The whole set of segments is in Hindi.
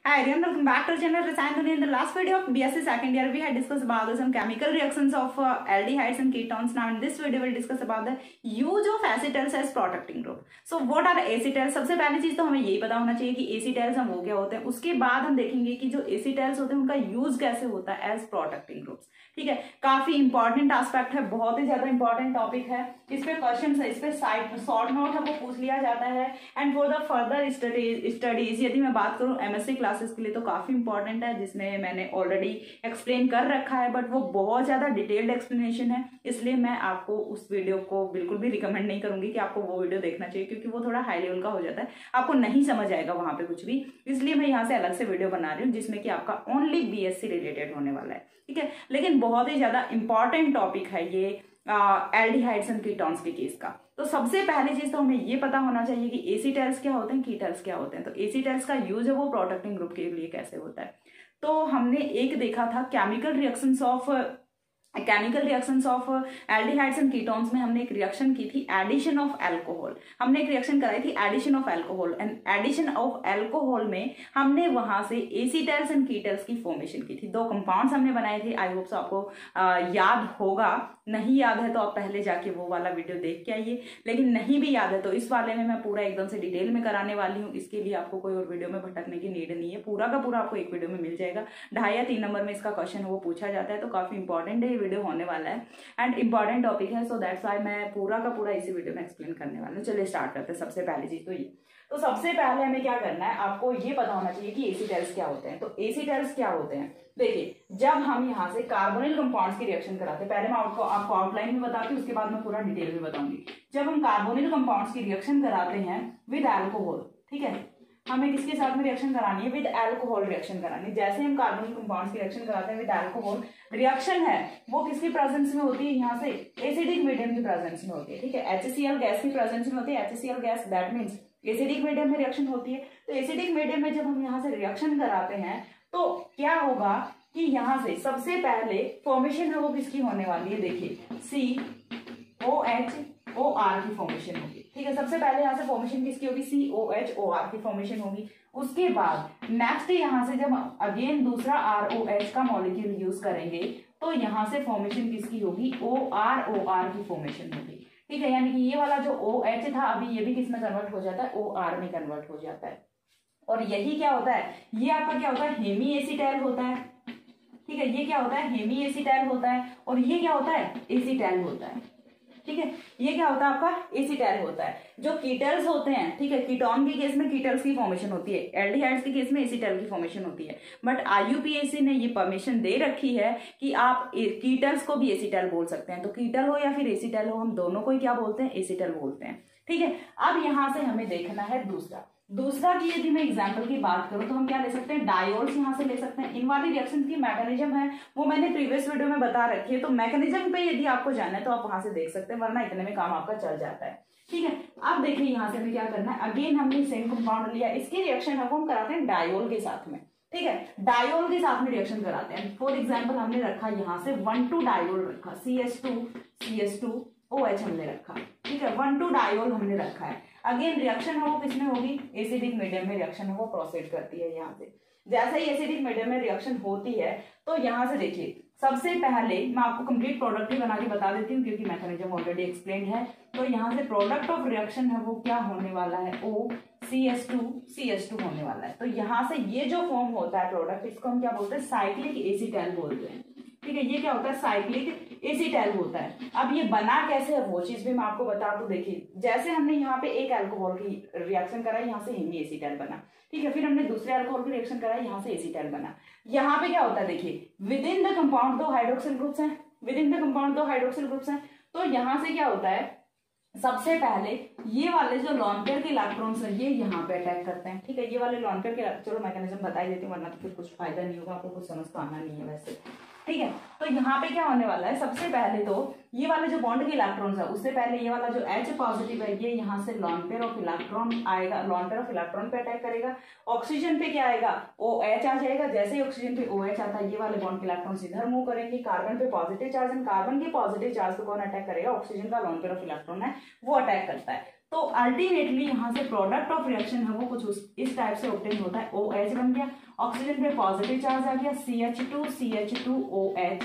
Hi everyone, welcome back to the channel Rasayan Dunia. In the last video of BSc second year, we had discussed about some chemical reactions of aldehydes and ketones. Now in this video, we'll discuss about the use of acetals as protecting group. So what are acetals? सबसे पहली चीज तो हमें यही पता होना चाहिए कि acetals हम वो क्या होते हैं. उसके बाद हम देखेंगे कि जो acetals होते हैं उनका यूज कैसे होता है एज प्रोटेक्टिंग ग्रुप्स. ठीक है, काफी इंपॉर्टेंट एस्पेक्ट है, बहुत ही ज्यादा इंपॉर्टेंट टॉपिक है. इस पे क्वेश्चन है, इस पे शॉर्ट नोट है वो पूछ लिया जाता है. And for the further studies यदि मैं बात करूं एमएससी क्लासेस के लिए तो काफी इंपॉर्टेंट है, जिसमें मैंने ऑलरेडी एक्सप्लेन कर रखा है, बट वो बहुत ज्यादा डिटेल्ड एक्सप्लेनेशन है. इसलिए मैं आपको उस वीडियो को बिल्कुल भी रिकमेंड नहीं करूंगी कि आपको वो वीडियो देखना चाहिए, क्योंकि वो थोड़ा हाई लेवल का हो जाता है, आपको नहीं समझ आएगा वहां पे कुछ भी. इसलिए मैं यहाँ से अलग से वीडियो बना रही हूँ जिसमें कि आपका ओनली बीएससी रिलेटेड होने वाला है. ठीक है, लेकिन बहुत ही ज्यादा इंपॉर्टेंट टॉपिक है ये एल्डिहाइड्स एंड कीटोन्स के केस का. तो सबसे पहली चीज तो हमें ये पता होना चाहिए कि एसीटेल्स क्या होते हैं, कीटल्स क्या होते हैं. तो एसीटेल्स का यूज है वो प्रोटेक्टिंग ग्रुप के लिए कैसे होता है. तो हमने एक देखा था chemical reactions of aldehydes and ketones में हमने एक रिएक्शन की थी एडिशन ऑफ अल्कोहल. हमने एक रिएक्शन कराई थी addition of alcohol, and addition of alcohol में हमने वहां से एसीटेल्स एंड कीटल्स की फॉर्मेशन की थी. दो कंपाउंड्स हमने बनाए थे. आई होप सो आपको याद होगा. नहीं याद है तो आप पहले जाके वो वाला वीडियो देख के आइए, लेकिन नहीं भी याद है तो इस वाले में मैं पूरा एकदम से डिटेल में कराने वाली हूँ. इसके लिए आपको कोई और वीडियो में भटकने की नीड नहीं है, पूरा का पूरा आपको एक वीडियो में मिल जाएगा. 2.5 या 3 नंबर में इसका क्वेश्चन है वो पूछा जाता है, तो काफी इंपॉर्टेंट है ये वीडियो होने वाला है एंड इंपॉर्टेंट टॉपिक है. सो दैट्स व्हाई मैं पूरा का पूरा इसी वीडियो में एक्सप्लेन करने वाला हूँ. चलिए स्टार्ट करते हैं. सबसे पहली चीज तो ये, तो सबसे पहले हमें क्या करना है, आपको ये पता होना चाहिए कि एसीटेल्स क्या होते हैं. तो एसीटेल्स क्या होते हैं, देखिए जब हम यहाँ से कार्बोनिल कंपाउंड्स की रिएक्शन कराते हैं, पहले मैं आपको आउटलाइन में बताती हूँ, उसके बाद मैं पूरा डिटेल में बताऊंगी. जब हम कार्बोनिल कंपाउंड्स की रिएक्शन कराते हैं विद अल्कोहल, ठीक है, हमें किसके साथ में रिएक्शन करानी है, विद अल्कोहल रिएक्शन करानी है. जैसे हम कार्बोनिल कंपाउंड्स की रिएक्शन कराते हैं विद अल्कोहल, रिएक्शन है वो किसकी प्रेजेंस में होती है, यहाँ से एसिडिक मीडियम की प्रेजेंस में होती है. ठीक है, HCl गैस की प्रेजेंस में होती है. HCl gas that means acidic medium में रिएक्शन होती है. तो एसिडिक मीडियम में जब हम यहाँ से रिएक्शन कराते हैं तो क्या होगा कि यहाँ से सबसे पहले फॉर्मेशन है वो किसकी होने वाली है, देखिए COHOR की फॉर्मेशन होगी. ठीक है, सबसे पहले यहाँ से फॉर्मेशन किसकी होगी, COHOR की फॉर्मेशन होगी. उसके बाद नेक्स्ट यहाँ से जब अगेन दूसरा ROH का मॉलिक्यूल यूज करेंगे तो यहाँ से फॉर्मेशन किसकी होगी, OROR की फॉर्मेशन होगी. ठीक है, यानी कि ये वाला जो OH था अभी ये भी किस में कन्वर्ट हो जाता है, OR में कन्वर्ट हो जाता है. और यही क्या होता है, ये आपका क्या होता है, हेमी एसीटाइल होता है. ठीक है, ये क्या होता है, हेमी एसीटाइल होता है. और ये क्या होता है, एसीटाइल होता है. ठीक है, ये क्या होता है आपका, एसीटाइल होता है. जो कीटल्स होते हैं, ठीक है, कीटोन के केस में कीटल्स की फॉर्मेशन होती है, एल्डिहाइड्स के केस में एसीटाइल की फॉर्मेशन होती है. बट IUPAC ने ये परमिशन दे रखी है कि आप कीटल्स को भी एसीटाइल बोल सकते हैं. तो कीटल हो या फिर एसीटाइल हो, हम दोनों को ही क्या बोलते हैं, एसीटाइल बोलते हैं. ठीक है, अब यहां से हमें देखना है दूसरा की यदि मैं एग्जांपल की बात करूं तो हम क्या ले सकते हैं, डायोल्स यहां से ले सकते हैं. इन वाली रिएक्शन की मैकेनिज्म है वो मैंने प्रीवियस वीडियो में बता रखी है, तो मैकेनिज्म पे यदि आपको जानना है तो आप वहां से देख सकते हैं, वरना इतने में काम आपका चल जाता है. ठीक है, अब देखिए यहाँ से हमें क्या करना है, अगेन हमने सेम कंपाउंड लिया, इसकी रिएक्शन है वो हम कराते हैं डायोल के साथ में. ठीक है, डायोल के साथ में रिएक्शन कराते हैं. फॉर एग्जाम्पल हमने रखा यहाँ से 1,2 डायोल रखा, CH2OH हमने रखा. ठीक है, 1,2 डायोल हमने रखा है. अगेन रिएक्शन है वो किसमें होगी, एसिडिक मीडियम में रिएक्शन है वो प्रोसीड करती है. यहाँ से जैसे ही एसिडिक मीडियम में रिएक्शन होती है तो यहाँ से देखिए सबसे पहले मैं आपको कंप्लीट प्रोडक्ट ही बना के बता देती हूँ क्योंकि मैकेनिज्म ऑलरेडी एक्सप्लेन है. तो यहाँ से प्रोडक्ट ऑफ रिएक्शन है वो क्या होने वाला है, OCH2 होने वाला है. तो यहाँ से ये जो फॉर्म होता है प्रोडक्ट, इसको हम क्या बोलते हैं, साइक्लिक एसीटाइल बोलते हैं. ठीक है, ये क्या होता है, साइक्लिक एसीटाइल होता है. अब ये बना कैसे है वो चीज भी मैं आपको बता दूं. देखिए जैसे हमने यहाँ पे एक अल्कोहल की रिएक्शन कराई, यहाँ से हेमी एसीटाइल बना. ठीक है, फिर हमने दूसरे अल्कोहल की रिएक्शन कराई, यहाँ से एसीटाइल बना. यहाँ पे क्या होता है, देखिए with in the compound 2 hydroxyl groups हैं. तो यहाँ से क्या होता है, सबसे पहले ये वाले जो लॉन पेयर के इलेक्ट्रॉन्स हैं ये यहाँ पे अटैक करते हैं. ठीक है, ये वाले लॉन पेयर के, चलो मैकेनिज्म बता ही देती हूँ वरना तो फिर कुछ फायदा नहीं होगा, आपको कुछ समझ तो आना नहीं है वैसे. ठीक है, तो यहाँ पे क्या होने वाला है, सबसे पहले तो ये वाले जो बॉन्ड के इलेक्ट्रॉन्स है उससे पहले ये वाला जो H पॉजिटिव है ये यहाँ से लॉन पेयर ऑफ इलेक्ट्रॉन आएगा, लॉन पेयर ऑफ इलेक्ट्रॉन पे अटैक करेगा. ऑक्सीजन पे क्या आएगा, OH आ जाएगा. जैसे ही ऑक्सीजन पे OH आता है ये वाले बॉन्ड के इलेक्ट्रॉन्स इधर मूव करेंगे. कार्बन पे पॉजिटिव चार्ज, एंड कार्बन के पॉजिटिव चार्ज को कौन अटैक करेगा, ऑक्सीजन का लॉन पेयर ऑफ इलेक्ट्रॉन है वो अटैक करता है. तो अल्टीमेटली यहाँ से प्रोडक्ट ऑफ रिएक्शन है वो कुछ इस टाइप से ऑब्टेन होता है, OH बन गया, ऑक्सीजन पे पॉजिटिव चार्ज आ गया, CH2CH2OH,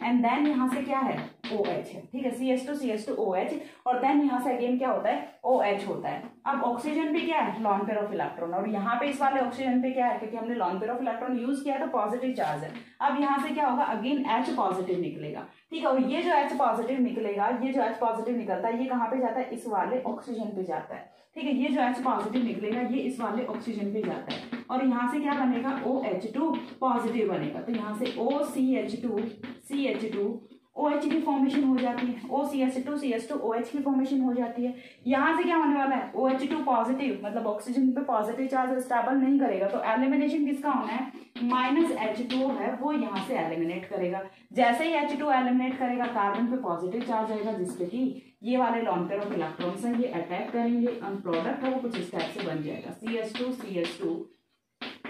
एंड देन यहाँ से क्या है OH है, ठीक है, CH2CH2OH, और देन यहाँ से अगेन क्या होता है OH होता है। अब ऑक्सीजन पे क्या है लॉन पेयर ऑफ इलेक्ट्रॉन, और यहाँ पे इस वाले ऑक्सीजन पे क्या है, क्योंकि हमने lone pair of electron use किया तो पॉजिटिव चार्ज है। अब यहाँ से क्या होगा अगेन H पॉजिटिव निकलेगा, ठीक है, और ये जो H पॉजिटिव निकलेगा, ये जो H पॉजिटिव निकलता है ये कहाँ पे जाता है, इस वाले ऑक्सीजन पे जाता है, ठीक है, ये जो H पॉजिटिव निकलेगा ये इस वाले ऑक्सीजन पे जाता है, और यहाँ से क्या बनेगा OH2 पॉजिटिव बनेगा, तो यहाँ से OCH2 OH की फॉर्मेशन हो जाती है, OCH2CH2OH की फॉर्मेशन हो जाती है। यहाँ से क्या होने वाला है OH2 पॉजिटिव, मतलब ऑक्सीजन पे पॉजिटिव चार्ज स्टेबल नहीं करेगा, तो एलिमिनेशन किसका होना है, -H2 है वो यहाँ से एलिमिनेट करेगा। जैसे ही H2 एलिमिनेट करेगा कार्बन पे पॉजिटिव चार्ज आएगा, जिसपे कि ये वाले लॉन पेयर ऑफ इलेक्ट्रॉन्स हैं ये अटैक करेंगे, और प्रोडक्ट है वो कुछ इस टाइप से बन जाएगा, CH2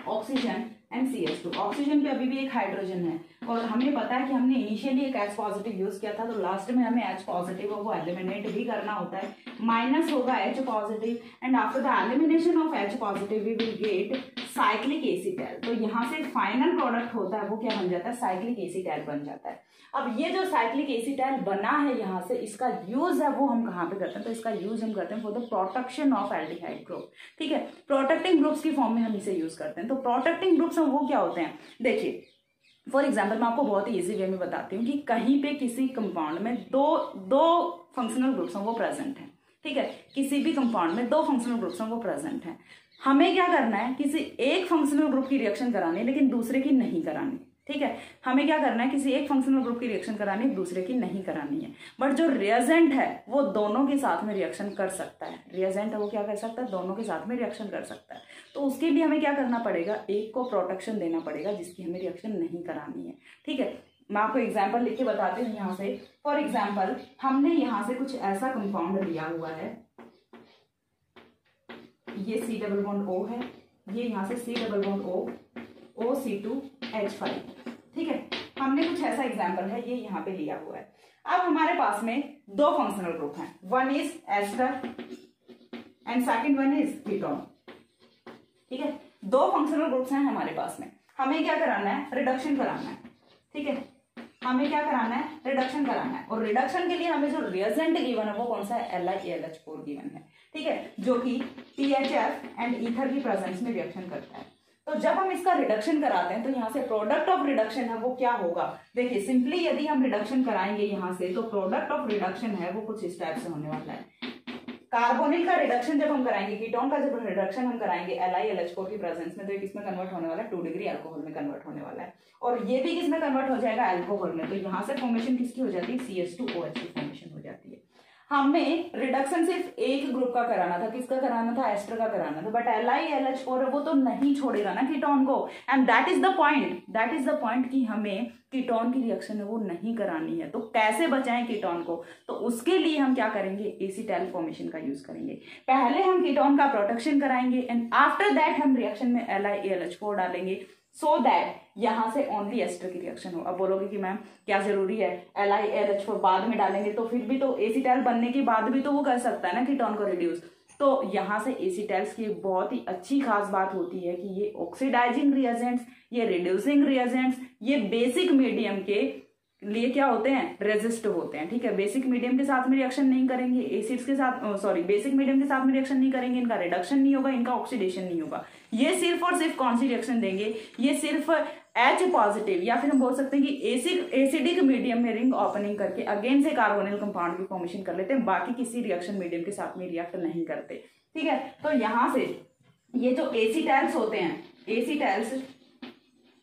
oxygen and CH2। Oxygen पे अभी भी एक हाइड्रोजन है, और हमें पता है कि हमने इनिशियली एक H पॉजिटिव यूज किया था, तो लास्ट में हमें H पॉजिटिव वो एलिमिनेट भी करना होता है, माइनस होगा H positive, and after the elimination of H positive we will get cyclic acetal. तो यहाँ से फाइनल प्रोडक्ट होता है वो क्या बन जाता है, साइक्लिक एसीटैल बन जाता है। अब ये जो साइक्लिक एसीटैल बना है यहाँ से, इसका यूज है वो हम कहाँ पे करते हैं, तो इसका यूज हम करते हैं for the protection of aldehyde group, ठीक है, प्रोटेक्टिंग ग्रुप्स की फॉर्म में हम इसे यूज करते हैं। तो प्रोटेक्टिंग ग्रुप्स वो क्या होते हैं, देखिए फॉर एग्जाम्पल मैं आपको बहुत ही इजी वे में बताती हूँ कि कहीं पे किसी कंपाउंड में दो फंक्शनल ग्रुप्स हैं वो प्रेजेंट हैं, ठीक है, किसी भी कंपाउंड में दो फंक्शनल ग्रुप्स हैं वो प्रेजेंट हैं, हमें क्या करना है, किसी एक फंक्शनल ग्रुप की रिएक्शन करानी है लेकिन दूसरे की नहीं करानी, ठीक है, हमें क्या करना है, किसी एक फंक्शनल ग्रुप की रिएक्शन करानी है, दूसरे की नहीं करानी है, बट जो रिएजेंट है वो दोनों के साथ में रिएक्शन कर सकता है, रिएजेंट है वो क्या कर सकता है, दोनों के साथ में रिएक्शन कर सकता है। तो उसके लिए हमें क्या करना पड़ेगा, एक को प्रोटेक्शन देना पड़ेगा जिसकी हमें रिएक्शन नहीं करानी है, ठीक है। मैं आपको एग्जाम्पल लिख के बताती हूँ यहाँ से। फॉर एग्जाम्पल हमने यहाँ से कुछ ऐसा कंपाउंड लिया हुआ है, ये C डबल बॉन्ड O है, ये यहाँ से C double bond O OC2H5, ठीक है, हमने कुछ ऐसा एग्जाम्पल है ये यहाँ पे लिया हुआ है। अब हमारे पास में दो फंक्शनल ग्रुप हैं, one is ester and second one is ketone, ठीक है, दो फंक्शनल ग्रुप्स हैं हमारे पास में, हमें क्या कराना है, रिडक्शन कराना है, ठीक है, हमें क्या कराना है, रिडक्शन कराना है, और रिडक्शन के लिए हमें जो रिएजेंट गिवन है वो कौन सा है, LiAlH4 गिवन है, ठीक है, जो कि THF एंड ईथर की प्रेजेंस में रिएक्शन करता है। तो जब हम इसका रिडक्शन कराते हैं तो यहाँ से प्रोडक्ट ऑफ रिडक्शन है वो क्या होगा, देखिए सिंपली यदि हम रिडक्शन कराएंगे यहाँ से तो प्रोडक्ट ऑफ रिडक्शन है वो कुछ इस टाइप से होने वाला है। कार्बोनिल का रिडक्शन जब हम कराएंगे, कीटोन का जब रिडक्शन हम कराएंगे LiLH4 की प्रेजेंस में, तो ये किसमें कन्वर्ट होने वाला है, 2 डिग्री अल्कोहल में कन्वर्ट होने वाला है, और ये भी किसमें कन्वर्ट हो जाएगा, अल्कोहल में। तो यहाँ से फॉर्मेशन किसकी हो जाती है, CH2OH की फॉर्मेशन हो जाती है। हमें रिडक्शन सिर्फ एक ग्रुप का कराना था, किसका कराना था, एस्टर का कराना था, बट LiLH4 है वो तो नहीं छोड़ेगा ना कीटोन को, and that is the point कि हमें कीटोन की रिएक्शन है वो नहीं करानी है। तो कैसे बचाएं कीटोन को, तो उसके लिए हम क्या करेंगे, एसीटाइल फॉर्मेशन का यूज करेंगे। पहले हम कीटोन का प्रोटेक्शन कराएंगे एंड आफ्टर दैट हम रिएक्शन में LiAlH4 डालेंगे, सो दैट यहाँ से ओनली एस्टर की रिएक्शन हो। अब बोलोगे कि मैम क्या जरूरी है, LiAlH4 बाद में डालेंगे तो फिर भी तो एसीटाइल बनने के बाद भी तो वो कर सकता है ना कीटोन को रिड्यूस। तो यहाँ से एसीटाइल्स की बहुत ही अच्छी खास बात होती है कि ये ऑक्सीडाइजिंग रिएजेंट्स, ये रिड्यूसिंग रिएजेंट्स, ये बेसिक मीडियम के लिए क्या होते हैं, रेजिस्ट होते हैं, ठीक है, बेसिक मीडियम के साथ में रिएक्शन नहीं करेंगे, एसिड्स के साथ बेसिक मीडियम के साथ में रिएक्शन नहीं करेंगे, इनका रिडक्शन नहीं होगा, इनका ऑक्सीडेशन नहीं होगा, ये सिर्फ और सिर्फ कौन सी रिएक्शन देंगे, ये सिर्फ H पॉजिटिव या फिर हम बोल सकते हैं कि एसिडिक मीडियम में रिंग ओपनिंग करके अगेन से कार्बोनिल कंपाउंड की फॉर्मेशन कर लेते हैं, बाकी किसी रिएक्शन मीडियम के साथ में रिएक्ट नहीं करते, ठीक है। तो यहाँ से ये जो एसीटाइल्स होते हैं, एसीटाइल्स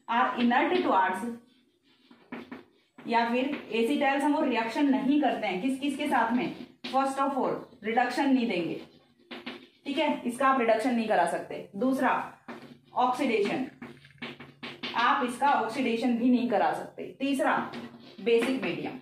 आर इनर्ट टुवर्ड्स, या फिर एसीटाइल्स हम वो रिएक्शन नहीं करते हैं किस किस के साथ में, फर्स्ट ऑफ ऑल रिडक्शन नहीं देंगे, ठीक है, इसका आप रिडक्शन नहीं करा सकते। दूसरा ऑक्सीडेशन, आप इसका ऑक्सीडेशन भी नहीं करा सकते। तीसरा बेसिक मीडियम,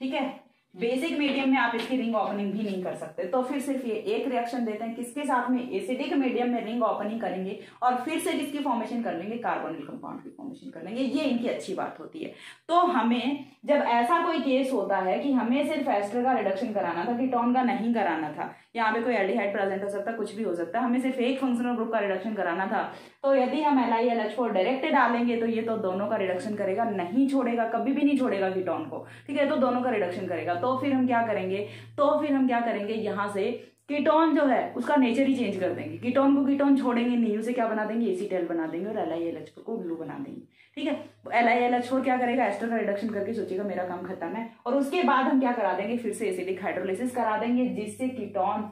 ठीक है, बेसिक मीडियम में आप इसकी रिंग ओपनिंग भी नहीं कर सकते। तो फिर सिर्फ ये एक रिएक्शन देते हैं, किसके साथ में, एसिडिक मीडियम में रिंग ओपनिंग करेंगे और फिर से किसकी फॉर्मेशन कर लेंगे, कार्बोनिल कंपाउंड की फॉर्मेशन कर लेंगे। ये इनकी अच्छी बात होती है। तो हमें जब ऐसा कोई केस होता है कि हमें सिर्फ एस्टर का रिडक्शन कराना था, कीटोन का नहीं कराना था, यहाँ पे कोई एल्डिहाइड प्रेजेंट हो सकता है, कुछ भी हो सकता है, हमें सिर्फ एक फंक्शनल ग्रुप का रिडक्शन कराना था, तो यदि हम LiLH4 डायरेक्ट डालेंगे तो ये तो दोनों का रिडक्शन करेगा, नहीं छोड़ेगा, कभी भी नहीं छोड़ेगा कीटोन को, ठीक है, तो दोनों का रिडक्शन करेगा। तो फिर हम क्या करेंगे, यहाँ से कीटोन जो है उसका नेचर ही चेंज कर देंगे, कीटोन को कीटोन छोड़ेंगे नहीं, उसे क्या बना देंगे, एसीटेल बना देंगे और LiLH4 को ग्लू बना देंगे, ठीक है। LiLH4 क्या करेगा, एस्टर का रिडक्शन करके सोचेगा मेरा काम खत्म है, और उसके बाद हम क्या करा देंगे, फिर से एसिडिक हाइड्रोलिसिस करा देंगे, जिससे कीटोन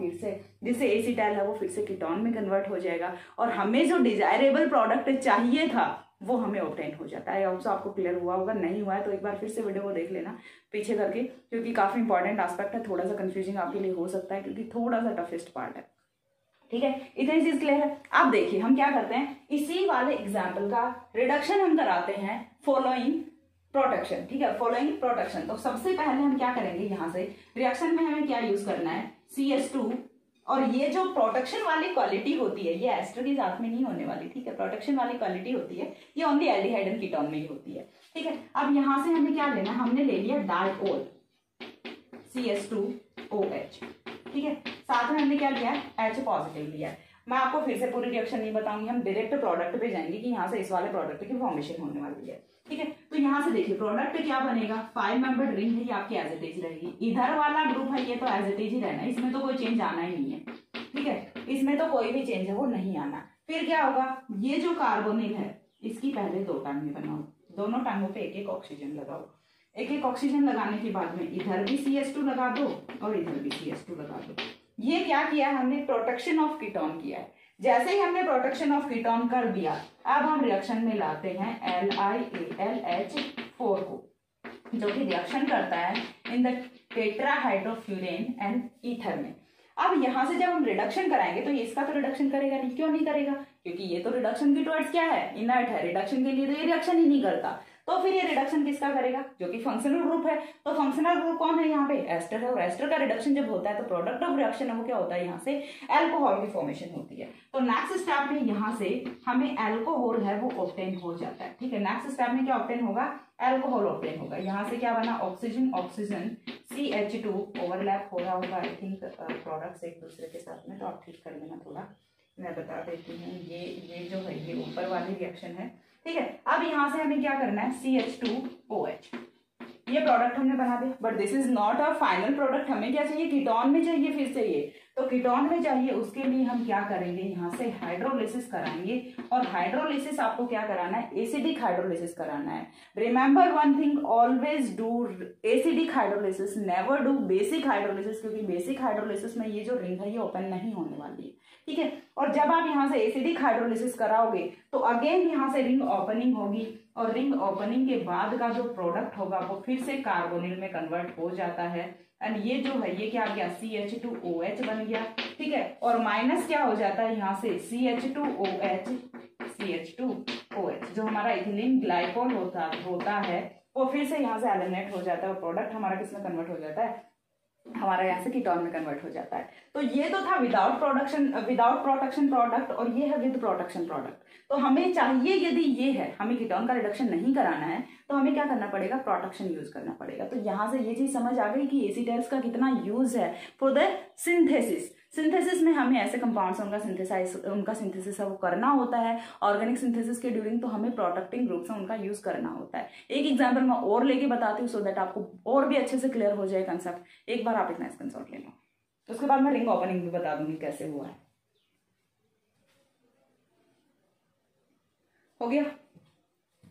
जिससे एसीटेल है वो फिर से कीटोन में कन्वर्ट हो जाएगा और हमें जो डिजायरेबल प्रोडक्ट चाहिए था वो हमें ऑब्टेन हो जाता है। ऑल्सो आपको क्लियर हुआ होगा, नहीं हुआ है तो एक बार फिर से वीडियो को देख लेना पीछे करके, क्योंकि काफी इंपॉर्टेंट एस्पेक्ट है, थोड़ा सा कंफ्यूजिंग आपके लिए हो सकता है क्योंकि थोड़ा सा टफेस्ट पार्ट है, ठीक है। इतनी चीज क्लियर है। आप देखिए हम क्या करते हैं, इसी वाले एग्जाम्पल का रिडक्शन हम कराते हैं फॉलोइंग प्रोटेक्शन, ठीक है, फॉलोइंग प्रोटेक्शन। तो सबसे पहले हम क्या करेंगे, यहाँ से रिएक्शन में हमें क्या यूज करना है, CH2, और ये जो प्रोटेक्शन वाली क्वालिटी होती है ये एस्टर के साथ में नहीं होने वाली, ठीक है, प्रोटेक्शन वाली क्वालिटी होती है ये ओनली एल्डिहाइड एंड कीटोन में ही होती है, ठीक है। अब यहाँ से हमें क्या लेना, हमने ले लिया डाइओल CH2OH, ठीक है, साथ में हमने क्या लिया है, H पॉजिटिव लिया है। मैं आपको फिर से पूरी रिएक्शन नहीं बताऊंगी, हम डायरेक्ट प्रोडक्ट पे जाएंगे कि यहाँ से इस वाले प्रोडक्ट की फॉर्मेशन होने वाली है, ठीक है। तो यहाँ से देखिए प्रोडक्ट क्या बनेगा, 5 मेंबर्ड रिंग है, ये आपकी एज इट इज रहेगी, इधर वाला ग्रुप है ये तो एज इट इज ही रहना है, इसमें तो कोई चेंज आना ही नहीं है, ठीक है, इसमें तो कोई भी चेंज है वो नहीं आना। फिर क्या होगा, ये जो कार्बोनिल है इसकी पहले 2 टांगें बनाओ, दोनों टांगों पे एक एक ऑक्सीजन लगाओ, एक एक ऑक्सीजन लगाने के बाद में इधर भी CH2 लगा दो और इधर भी CH2 लगा दो। ये क्या किया हमने, प्रोटेक्शन ऑफ कीटोन किया है। जैसे ही हमने प्रोटेक्शन ऑफ कीटोन कर दिया, अब हम रिएक्शन में लाते हैं LiAlH4 को, जो कि रिएक्शन करता है in the tetrahydrofuran and ether में। अब यहाँ से जब हम रिडक्शन कराएंगे तो ये इसका तो रिडक्शन करेगा नहीं, क्यों नहीं करेगा, क्योंकि ये तो रिडक्शन की टुवर्ड्स क्या है, इनर्ट है, रिडक्शन के लिए तो ये रिएक्शन ही नहीं करता। तो फिर ये रिडक्शन किसका करेगा, जो कि फंक्शनल ग्रुप है। तो फंक्शनल ग्रुप कौन है, यहाँ पे एस्टर है, और एस्टर का रिडक्शन जब होता है तो प्रोडक्ट ऑफ रिएक्शन है वो क्या होता है, यहाँ से एल्कोहल की फॉर्मेशन होती है। तो नेक्स्ट स्टेप में यहाँ से हमें एल्कोहल है वो ऑब्टेन हो जाता है, ठीक है। नेक्स्ट स्टेप में क्या ऑब्टेन होगा, एल्कोहल ऑब्टेन होगा। यहाँ से क्या बना, ऑक्सीजन ऑक्सीजन CH2 ओवरलैप हो रहा होगा आई थिंक प्रोडक्ट्स एक दूसरे के साथ में, तो आप ठीक कर लेना थोड़ा, मैं बता देती हूँ। ये जो है ये ऊपर वाली रिएक्शन है, ठीक है। अब यहाँ से हमें क्या करना है, CH2OH, ये प्रोडक्ट हमने बना दिया, but this is not a final product. हमें क्या चाहिए, कीटोन में चाहिए, फिर से ये तो कीटोन में चाहिए, उसके लिए हम क्या करेंगे, यहाँ से हाइड्रोलिसिस कराएंगे, और हाइड्रोलिसिस आपको क्या कराना है, एसिडिक हाइड्रोलिसिस कराना है। Remember one thing, always do acidic hydrolysis, never do basic hydrolysis, क्योंकि बेसिक हाइड्रोलिसिस में ये जो रिंग है ये ओपन नहीं होने वाली है, ठीक है। और जब आप यहाँ से एसिडिक हाइड्रोलिसिस कराओगे तो अगेन यहाँ से रिंग ओपनिंग होगी, और रिंग ओपनिंग के बाद का जो प्रोडक्ट होगा वो फिर से कार्बोनिल में कन्वर्ट हो जाता है, एंड ये जो है ये क्या आ गया, CH2OH बन गया, ठीक है। और माइनस क्या हो जाता है यहाँ से, CH2OH जो हमारा इथिलीन ग्लाइकोल होता है वो फिर से यहाँ से एलिमिनेट हो जाता है, और प्रोडक्ट हमारा किसमें कन्वर्ट हो जाता है, हमारा यहाँ से कीटोन में कन्वर्ट हो जाता है। तो ये तो था विदाउट प्रोटेक्शन प्रोडक्ट, और ये है विद प्रोटेक्शन प्रोडक्ट। तो हमें चाहिए, यदि ये है, हमें कीटोन का रिडक्शन नहीं कराना है तो हमें क्या करना पड़ेगा, प्रोटेक्शन यूज करना पड़ेगा। तो यहाँ से ये चीज समझ आ गई कि एसिटेल्स का कितना यूज है फॉर द सिंथेसिस में हमें ऐसे कंपाउंड्स उनका सिंथेसिस है वो करना होता है। ऑर्गेनिक सिंथेसिस के ड्यूरिंग तो हमें प्रोटेक्टिंग ग्रुप्स में उनका यूज करना होता है। एक एग्जांपल मैं और लेके बताती हूँ सो दैट आपको और भी अच्छे से क्लियर हो जाए कंसेप्ट। एक बार आप इतना स्क्रीनशॉट ले लो, उसके बाद मैं रिंग ओपनिंग भी बता दूंगी कैसे हुआ है। हो गया।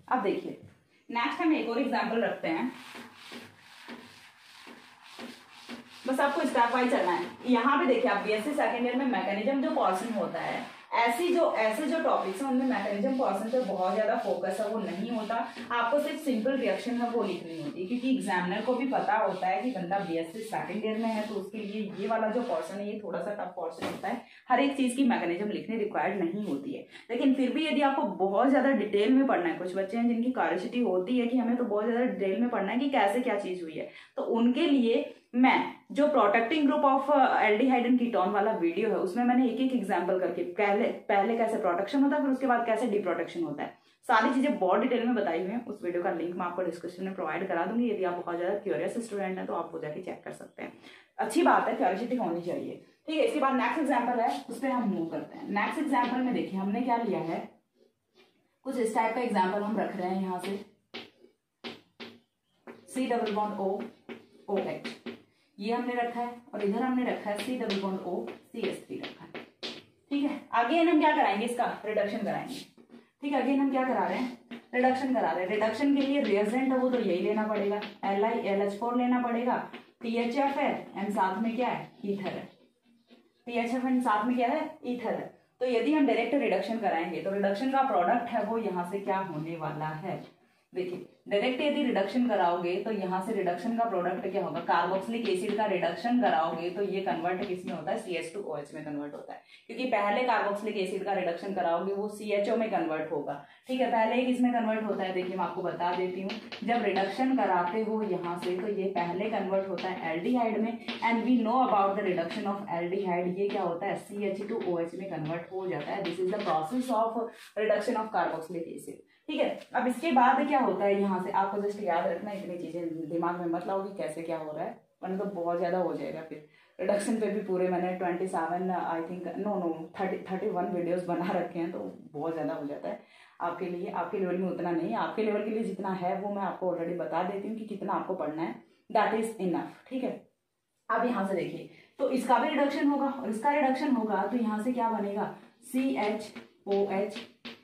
अब देखिए नेक्स्ट हम एक और एग्जांपल रखते हैं, बस आपको स्टेप वाइज चलना है। यहाँ पे देखिए आप BSc सेकेंड ईयर में मैकेनिज्म जो पोर्शन होता है ऐसे जो टॉपिक्स हैं उनमें मैकेनिज्म पोर्शन पे बहुत ज्यादा फोकस है वो नहीं होता। आपको सिर्फ सिंपल रिएक्शन है वो लिखनी होती है, क्योंकि एग्जामिनर को भी पता होता है कि बंदा बीएससी स्टार्टिंग ईयर में है, तो उसके लिए ये वाला जो पोर्शन है ये थोड़ा सा टफ पोर्शन होता है। हर एक चीज की मैकेनिज्म लिखनी रिक्वायर्ड नहीं होती है, लेकिन फिर भी यदि आपको बहुत ज्यादा डिटेल में पढ़ना है, कुछ बच्चे हैं जिनकी क्यूरियोसिटी होती है कि हमें तो बहुत ज्यादा डिटेल में पढ़ना है कि कैसे क्या चीज हुई है, तो उनके लिए मैं जो protecting group of aldehyde and ketone वाला वीडियो है उसमें मैंने एक एक एग्जांपल करके पहले कैसे प्रोटेक्शन होता है, फिर उसके बाद कैसे डिप्रोटेक्शन होता है, सारी चीजें बहुत डिटेल में बताई हुई हैं। उस वीडियो का लिंक मैं आपको डिस्क्रिप्शन में प्रोवाइड करा दूंगी। यदि आप बहुत ज्यादा क्यूरियस स्टूडेंट हैं तो आप वो जाके चेक कर सकते हैं। अच्छी बात है, क्यूरियोसिटी होनी चाहिए, ठीक है। इसके बाद नेक्स्ट एग्जाम्पल है, उस पर हम मूव करते हैं। नेक्स्ट एग्जाम्पल में देखिए हमने क्या लिया है, कुछ इस टाइप का एग्जाम्पल हम रख रहे हैं। यहाँ से C double bond O OH ये हमने रखा है, और इधर हमने रखा है C double bond O CH3 रखा है, ठीक है। आगे हम क्या कराएंगे, इसका रिडक्शन कराएंगे, ठीक है। अगेन हम क्या करा रहे हैं, रिडक्शन करा रहे हैं। रिडक्शन के लिए रिएजेंट है वो तो यही लेना पड़ेगा, LiLH4 लेना पड़ेगा, THF है एंड साथ में क्या है, ईथर है। THF एंड साथ में क्या है, ईथर है। तो यदि हम डायरेक्ट रिडक्शन कराएंगे तो रिडक्शन का प्रोडक्ट है वो यहाँ से क्या होने वाला है, देखिए डायरेक्ट यदि रिडक्शन कराओगे तो यहाँ से रिडक्शन का प्रोडक्ट क्या होगा, कार्बोक्सिलिक एसिड का रिडक्शन कराओगे तो ये कन्वर्ट किसमें होता है, CH2OH में कन्वर्ट होता है, क्योंकि पहले कार्बोक्सिलिक एसिड का रिडक्शन कराओगे वो CHO में कन्वर्ट होगा, ठीक है। पहले ही किसमें कन्वर्ट होता है, देखिए मैं आपको बता देती हूँ। जब रिडक्शन कराते हो यहाँ से तो ये पहले कन्वर्ट होता है एल्डिहाइड में, and we know about the reduction of aldehyde, ये क्या होता है, CH2OH में कन्वर्ट हो जाता है। This is the process of reduction of carboxylic acid, ठीक है। अब इसके बाद क्या होता है, यहाँ से आपको जस्ट याद रखना, इतनी चीजें दिमाग में मत लाओगी कैसे क्या हो रहा है, वरना तो बहुत ज्यादा हो जाएगा। फिर रिडक्शन पे भी पूरे मैंने 27 आई थिंक 31 वीडियोस बना रखे हैं, तो बहुत ज्यादा हो जाता है आपके लिए। आपके लेवल में उतना नहीं है, आपके लेवल के लिए जितना है वो मैं आपको ऑलरेडी बता देती हूँ कि कितना आपको पढ़ना है, दैट इज इनफ, ठीक है। अब यहाँ से देखिए, तो इसका भी रिडक्शन होगा और इसका रिडक्शन होगा, तो यहाँ से क्या बनेगा, CHOH,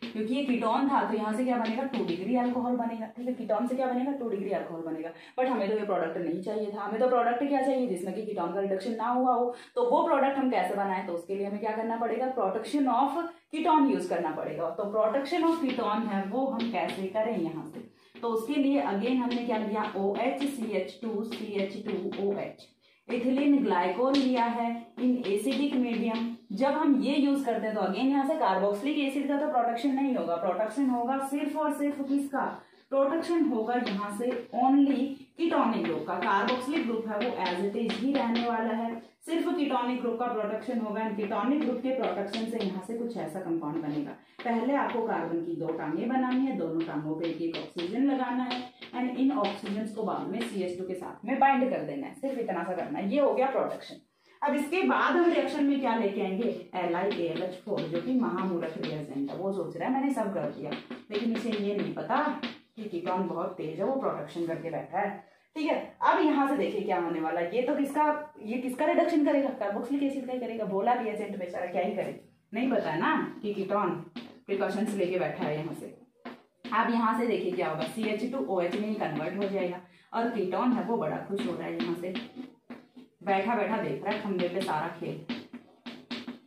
क्योंकि ये कीटोन था तो यहाँ से क्या बनेगा, 2 डिग्री अल्कोहल बनेगा, ठीक है। कीटोन से क्या बनेगा, 2 डिग्री अल्कोहल बनेगा। बट हमें तो ये प्रोडक्ट नहीं चाहिए था, हमें तो प्रोडक्ट क्या चाहिए जिसमें कि कीटोन का रिडक्शन ना हुआ हो। तो वो प्रोडक्ट हम कैसे बनाएं, तो उसके लिए हमें क्या करना पड़ेगा, प्रोटेक्शन ऑफ कीटोन यूज करना पड़ेगा। तो प्रोटेक्शन ऑफ कीटोन है वो हम कैसे करें यहाँ से, तो उसके लिए अगेन हमने क्या लिया, OH CH2 CH2OH, ethylene glycol लिया है इन एसिडिक मीडियम। जब हम ये यूज करते हैं तो अगेन यहाँ से कार्बोक्सिलिक एसिड का तो प्रोटेक्शन नहीं होगा, प्रोटेक्शन होगा सिर्फ और सिर्फ किसका, प्रोटेक्शन होगा यहाँ से ओनली कीटोनिक ग्रुप का। कार्बोक्सिलिक ग्रुप है वो एज इट इज ही रहने वाला है, सिर्फ कीटोनिक ग्रुप का प्रोटेक्शन होगा। कीटोनिक ग्रुप के प्रोटेक्शन से यहाँ से कुछ ऐसा कंपाउंड बनेगा। पहले आपको कार्बन की 2 टांगे बनानी है, दोनों टांगों पे एक ऑक्सीजन लगाना है, एंड इन ऑक्सीजन को बाद में CH2 के साथ में बाइंड कर देना है, सिर्फ इतना सा करना है। ये हो गया प्रोटेक्शन। अब इसके बाद हम रिएक्शन में क्या लेके आएंगे, LiAlH4, जो कि महामूलक रिएजेंट है। वो सोच रहा है मैंने सब कर दिया, लेकिन इसे ये नहीं पता कि कीटोन बहुत तेज है, वो प्रोटेक्शन करके बैठा है, ठीक है। अब यहाँ से देखिए क्या होने वाला है, ये तो किसका रिडक्शन करेगा, कार्बोक्सिलिक एसिड का ही करेगा। बोला रिएजेंट बेचारा क्या ही करे, नहीं पता है ना कि कीटोन प्रिकॉशंस लेके बैठा है यहाँ से। अब यहाँ से देखिए क्या होगा, CH2OH में ही कन्वर्ट हो जाएगा, और कीटोन है वो बड़ा खुश हो रहा है, यहाँ से बैठा बैठा देख रहा है खंबे पे सारा खेल,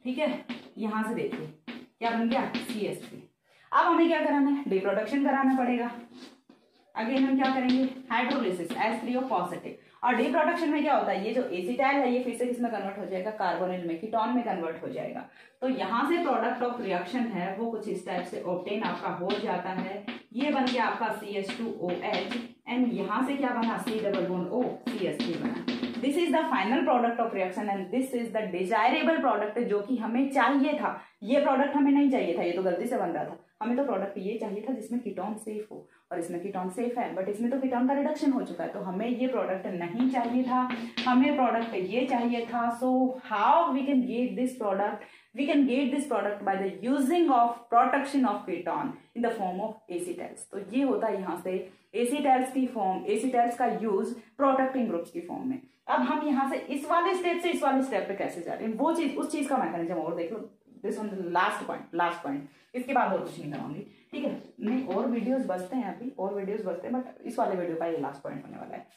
ठीक है। यहाँ से देखिए क्या बन गया, CH3। अब हमें क्या कराना है, डिप्रोडक्शन कराना पड़ेगा। अगेन हम क्या करेंगे, हाइड्रोलिसिस H3O पॉजिटिव। और डिप्रोडक्शन में क्या होता है, ये जो एसिटाइल है ये फिर से किसमें कन्वर्ट हो जाएगा, कार्बोनिल में, कीटोन में कन्वर्ट हो जाएगा। तो यहाँ से प्रोडक्ट ऑफ रिएक्शन है वो कुछ इस टाइप से ऑब्टेन आपका हो जाता है। ये बन गया आपका CH2OH, एंड यहाँ से क्या बना, C double bond O CH3 बना। This is the final product of reaction and this is the desirable product, जो कि हमें चाहिए था। ये प्रोडक्ट हमें नहीं चाहिए था, ये तो गलती से बन रहा था। हमें तो प्रोडक्ट ये चाहिए था जिसमें कीटोन सेफ हो, और इसमें कीटोन सेफ है, बट इसमें तो कीटोन का रिडक्शन हो चुका है, तो हमें ये प्रोडक्ट नहीं चाहिए था, हमें प्रोडक्ट ये चाहिए था। So how we can get this product, we can get this product by the using of protection of keton in the form of acetals। तो ये होता है यहाँ से acetals की फॉर्म, acetals का यूज प्रोटेक्टिंग ग्रुप्स की फॉर्म में। अब हम यहाँ से इस वाले स्टेप से इस वाले स्टेप पे कैसे जा रहे हैं, वो चीज, उस चीज का मैकेनिज्म और देख लो। दिस वन लास्ट पॉइंट, इसके बाद और कुछ नहीं कराऊंगी, ठीक है। नहीं और वीडियोस बचते हैं, अभी और वीडियोस बचते हैं, बट इस वाले वीडियो का ये लास्ट पॉइंट होने वाला है।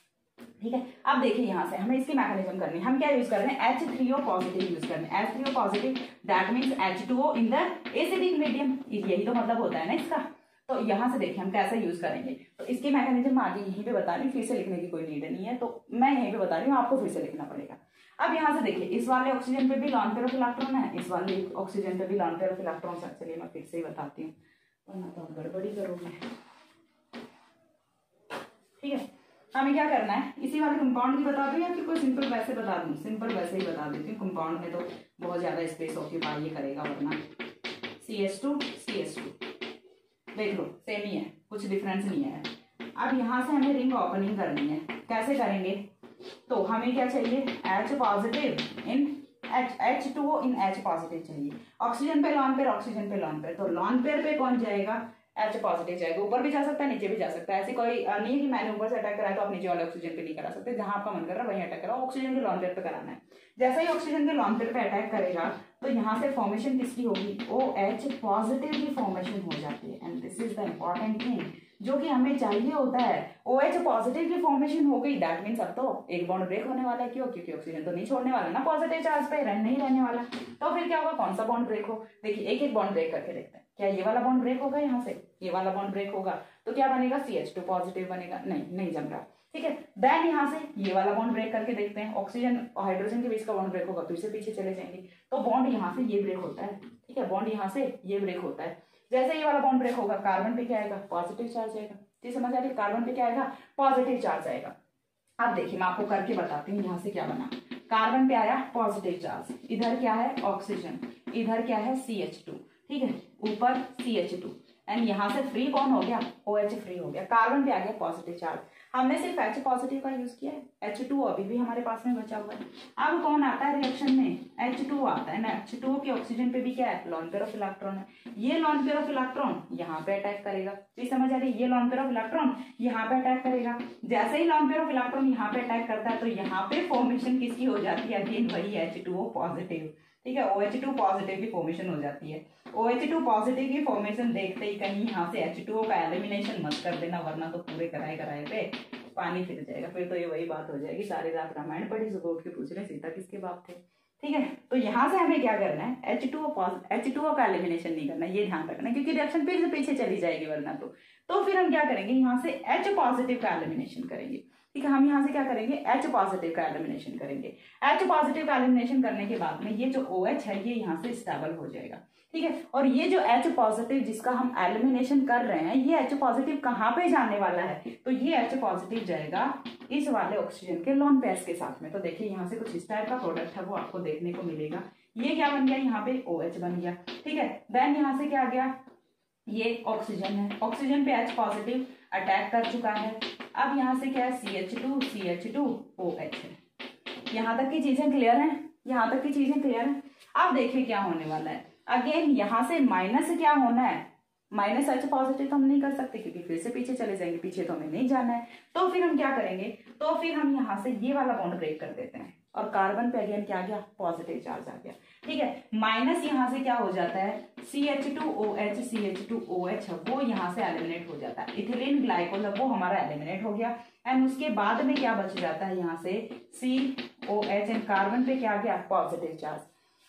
ठीक है। अब देखिए यहाँ से हमें इसकी मैकेनिज्म करनी है। हम क्या यूज कर रहे हैं, H3O पॉजिटिव यूज कर रहे हैं। H3O positive that means H2O in the acidic medium, यही तो मतलब होता है ना इसका। तो यहाँ से देखिए हम कैसे यूज करेंगे। तो इसकी मैकेनिज्म आगे यहीं पे बता रही हूँ, फिर से लिखने की कोई नीड नहीं है, तो मैं यहीं पे बता रही हूँ, आपको फिर से लिखना पड़ेगा। अब यहाँ से देखिए इस वाले ऑक्सीजन पे भी लॉन पेयर ऑफ इलेक्ट्रॉन है, इस वाले ऑक्सीजन पे भी लॉन पेयर ऑफ इलेक्ट्रॉन है। चलिए मैं फिर से ही बताती हूँ, वरना तो गड़बड़ी करोगे। ठीक है, हमें क्या करना है, इसी वाले कंपाउंड की बता दूं या फिर कोई सिंपल वैसे बता दूं? सिंपल वैसे ही बता देती हूँ, कंपाउंड में तो बहुत ज्यादा स्पेस ऑक्यूपाई ये करेगा वरना। CH2 देख लो सेम ही है, कुछ डिफरेंस नहीं है। अब यहाँ से हमें रिंग ओपनिंग करनी है, कैसे करेंगे? तो हमें क्या चाहिए, H positive in H2O in H positive चाहिए। ऑक्सीजन पे लॉन पेयर, ऑक्सीजन पे लॉन पेयर, तो लॉन पेयर पे कौन जाएगा, H पॉजिटिव जाएगा। ऊपर भी जा सकता है, नीचे भी जा सकता है, ऐसी कोई नहीं है कि मैंने ऊपर से अटैक कराया तो आप नीचे वाले ऑक्सीजन पे नहीं करा सकते। जहां आपका मन कर रहा है वहीं अटैक कराओ, ऑक्सीजन के लॉन पेयर पे कराना है। जैसे ही ऑक्सीजन के लॉन पेयर पे अटैक करेगा तो यहाँ से फॉर्मेशन किसकी होगी, OH पॉजिटिव की फॉर्मेशन हो जाती है। And this is the important thing जो कि हमें चाहिए होता है। OH पॉजिटिव की फॉर्मेशन हो गई, दैट मीन्स अब तो एक बॉन्ड ब्रेक होने वाला है। क्यों? क्योंकि ऑक्सीजन तो नहीं छोड़ने वाला ना पॉजिटिव चार्ज पे, नहीं रहने वाला। तो फिर क्या होगा, कौन सा बॉन्ड ब्रेक हो? देखिए एक एक बॉन्ड ब्रेक करके देखते हैं। क्या ये वाला बॉन्ड ब्रेक होगा, यहाँ से ये वाला बॉन्ड ब्रेक होगा तो क्या बनेगा, CH2 पॉजिटिव बनेगा। नहीं जम रहा। ठीक है, देन यहाँ से ये वाला बॉन्ड ब्रेक करके देखते हैं, ऑक्सीजन और हाइड्रोजन के बीच का बॉन्ड ब्रेक होगा, फिर से पीछे चले जाएंगे तो बॉन्ड यहाँ से ये ब्रेक होता है। ठीक है, बॉन्ड यहाँ से ये ब्रेक होता है। जैसे ये वाला बॉन्ड ब्रेक होगा, कार्बन पे क्या आएगा, पॉजिटिव चार्ज आएगा। ठीक समझ आ रही है, कार्बन पे क्या आएगा, पॉजिटिव चार्ज आएगा। अब देखिए मैं आपको करके बताती हूँ, यहाँ से क्या बना, कार्बन पे आया पॉजिटिव चार्ज, इधर क्या है ऑक्सीजन, इधर क्या है CH2। ठीक है, ऊपर CH2 एंड यहाँ से फ्री कौन हो गया, OH फ्री हो गया, कार्बन पे आ गया पॉजिटिव चार्ज। हमने सिर्फ H पॉजिटिव का यूज किया है, H2O अभी भी हमारे पास में बचा हुआ है। अब कौन आता है रिएक्शन में, H2O आता है ना। H2O की ऑक्सीजन पे भी क्या है, लॉन पेयर ऑफ इलेक्ट्रॉन है। ये लॉन पेयर ऑफ इलेक्ट्रॉन यहाँ पे अटैक करेगा। चीज समझ आ रही है, ये लॉन पेयर ऑफ इलेक्ट्रॉन यहाँ पे अटैक करेगा। जैसे ही लॉन पेयर ऑफ इलेक्ट्रॉन यहाँ पे अटैक करता है तो यहाँ पे फॉर्मेशन किसकी हो जाती है, अगेन वही H2O पॉजिटिव। ठीक है, OH2 पॉजिटिव की फॉर्मेशन हो जाती है। OH2 पॉजिटिव की फॉर्मेशन देखते ही कहीं यहाँ से H2O का एलिमिनेशन मत कर देना, वरना तो पूरे कराए पे पानी फिर जाएगा। फिर तो ये वही बात हो जाएगी, सारी रात रामायण पढ़ी, सुबह उठ के पूछ रहे सीता किसके बाप थे। ठीक है, तो यहाँ से हमें क्या करना है, H2O का एलिमिनेशन नहीं करना, ये ध्यान रखना, क्योंकि रिएक्शन फिर से पीछे चली जाएगी वरना तो फिर हम क्या करेंगे, यहाँ से H पॉजिटिव का एलिमिनेशन करेंगे। ठीक है, हम यहाँ से क्या करेंगे, H पॉजिटिव का एलिमिनेशन करेंगे। H पॉजिटिव का एलिमिनेशन करने के बाद में ये जो OH है ये यहाँ से स्टेबल हो जाएगा। ठीक है, और ये जो H पॉजिटिव जिसका हम एलिमिनेशन कर रहे हैं, ये H पॉजिटिव कहाँ पे जाने वाला है, तो ये H पॉजिटिव जाएगा इस वाले ऑक्सीजन के लॉन पेयर्स के साथ में। तो देखिए यहाँ से कुछ इस टाइप का प्रोडक्ट है वो आपको देखने को मिलेगा। ये क्या बन गया, यहाँ पे OH बन गया। ठीक है, देन यहाँ से क्या आ गया, ये ऑक्सीजन है, ऑक्सीजन पे H पॉजिटिव अटैक कर चुका है। अब यहाँ से क्या है, CH2 OH है। यहाँ तक की चीजें क्लियर हैं, यहाँ तक की चीजें क्लियर हैं। अब देखिए क्या होने वाला है, अगेन यहाँ से माइनस क्या होना है, माइनस H पॉजिटिव तो हम नहीं कर सकते क्योंकि फिर से पीछे चले जाएंगे, पीछे तो हमें नहीं जाना है। तो फिर हम क्या करेंगे, तो फिर हम यहाँ से ये वाला बॉन्ड ब्रेक कर देते हैं और कार्बन पे अगेन क्या आ गया, पॉजिटिव चार्ज आ गया। ठीक है, माइनस यहाँ से क्या हो जाता है, CH2OH वो यहाँ से एलिमिनेट हो जाता है, इथिलीन ग्लाइकोल वो हमारा एलिमिनेट हो गया। एंड उसके बाद में क्या बच जाता है, यहाँ से COH एंड कार्बन पे क्या आ गया, पॉजिटिव चार्ज।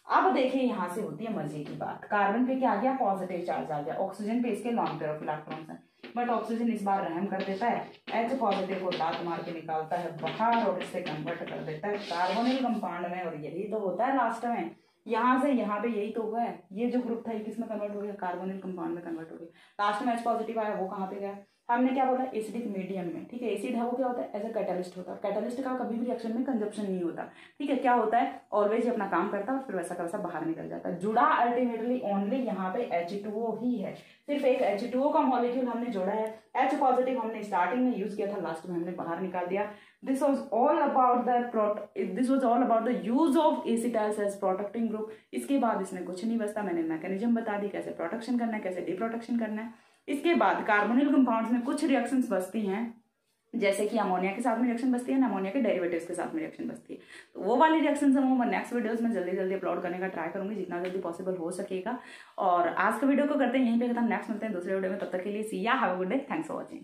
अब देखिए यहाँ से होती है मजे की बात, कार्बन पे क्या आ गया, पॉजिटिव चार्ज आ गया, ऑक्सीजन पे इसके लॉन पेयर ऑफ इलेक्ट्रॉन्स हैं, बट ऑक्सीजन इस बार रहम कर देता है, H पॉजिटिव को लात मार के निकालता है बाहर और इससे कन्वर्ट कर देता है कार्बोनिल कंपाउंड में। और यही तो होता है लास्ट में, यहाँ से यहाँ पे यही तो हुआ है, ये जो ग्रुप था ये किस में कन्वर्ट हो गया, कार्बोनिल कंपाउंड में कन्वर्ट हो गया। लास्ट में H पॉजिटिव आया, वो कहाँ पे गया, हमने क्या बोला, एसिडिक मीडियम में। ठीक है, एसिड है वो क्या होता है, एज अ कैटलिस्ट होता है, कैटलिस्ट का कभी भी रिएक्शन में कंजप्शन नहीं होता। ठीक है, क्या होता है, ऑलवेज अपना काम करता है और फिर वैसा का वैसा बाहर निकल जाता है। जुड़ा अल्टीमेटली ओनली यहाँ पे H2O ही है, सिर्फ एक H2O का मॉलिक्यूल हमने जोड़ा है। H पॉजिटिव हमने स्टार्टिंग में यूज किया था, लास्ट में हमने बाहर निकाल दिया। This was all about the use of acetyls as protecting group. इसके बाद इसमें कुछ नहीं बचता, मैंने मैकेनिज्म बता दी, कैसे प्रोटेक्शन करना है, कैसे डिप्रोटेक्शन करना है। इसके बाद कार्बोनिल कंपाउंड्स में कुछ रिएक्शंस बचती हैं, जैसे कि अमोनिया के साथ में रिएक्शन बचती है ना, अमोनिया के डेरिवेटिव्स के साथ में रिएक्शन बचती है। तो वो वाली रिएक्शंस हम मैं नेक्स्ट वीडियोस में जल्दी जल्दी अपलोड करने का ट्राई करूंगी, जितना जल्दी पॉसिबल हो सकेगा। और आज का वीडियो को करते हैं यहीं पे खत्म, नेक्स्ट मिलते हैं दूसरे वीडियो में, तब तक के लिए सी या have a good day, thanks for watching.